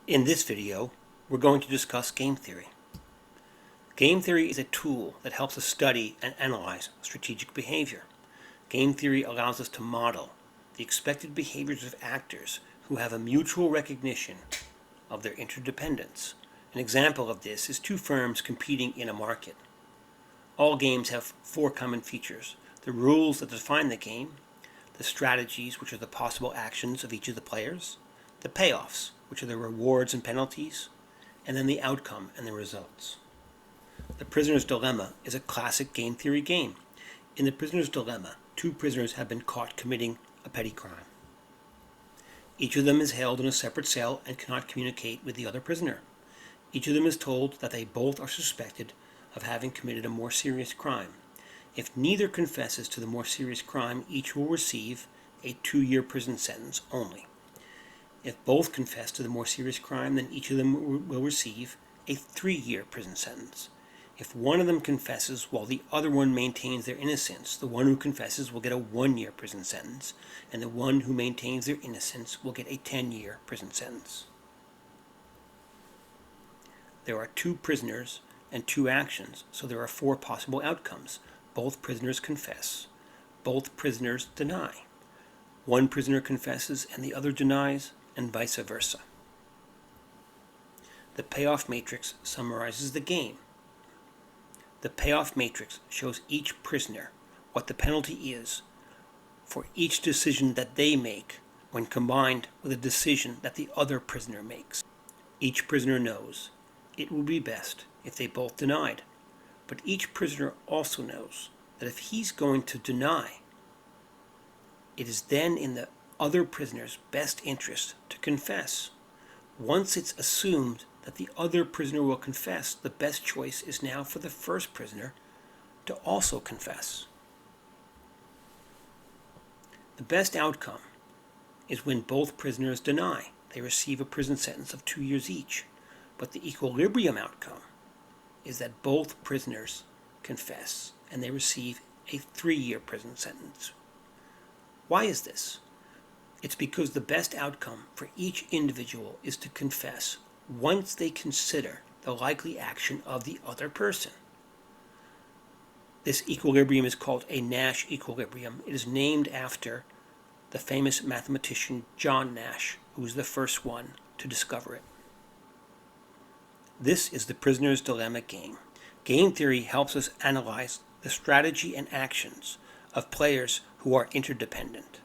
In this video, we're going to discuss game theory. Game theory is a tool that helps us study and analyze strategic behavior. Game theory allows us to model the expected behaviors of actors who have a mutual recognition of their interdependence. An example of this is two firms competing in a market. All games have four common features: the rules that define the game, the strategies, which are the possible actions of each of the players, the payoffs, which are the rewards and penalties, and then the outcome and the results. The Prisoner's Dilemma is a classic game theory game. In the Prisoner's Dilemma, two prisoners have been caught committing a petty crime. Each of them is held in a separate cell and cannot communicate with the other prisoner. Each of them is told that they both are suspected of having committed a more serious crime. If neither confesses to the more serious crime, each will receive a 2-year prison sentence only. If both confess to the more serious crime, then each of them will receive a 3-year prison sentence. If one of them confesses while the other one maintains their innocence, the one who confesses will get a 1-year prison sentence, and the one who maintains their innocence will get a 10-year prison sentence. There are 2 prisoners and 2 actions, so there are 4 possible outcomes. Both prisoners confess. Both prisoners deny. One prisoner confesses and the other denies, and vice versa. The Payoff Matrix summarizes the game. The Payoff Matrix shows each prisoner what the penalty is for each decision that they make when combined with a decision that the other prisoner makes. Each prisoner knows it would be best if they both denied, but each prisoner also knows that if he's going to deny, it is then in the other prisoner's best interest to confess. Once it's assumed that the other prisoner will confess, the best choice is now for the first prisoner to also confess. The best outcome is when both prisoners deny. They receive a prison sentence of 2 years each. But the equilibrium outcome is that both prisoners confess and they receive a 3-year prison sentence. Why is this? It's because the best outcome for each individual is to confess once they consider the likely action of the other person. This equilibrium is called a Nash Equilibrium. It is named after the famous mathematician John Nash, who was the first one to discover it. This is the Prisoner's Dilemma game. Game theory helps us analyze the strategy and actions of players who are interdependent.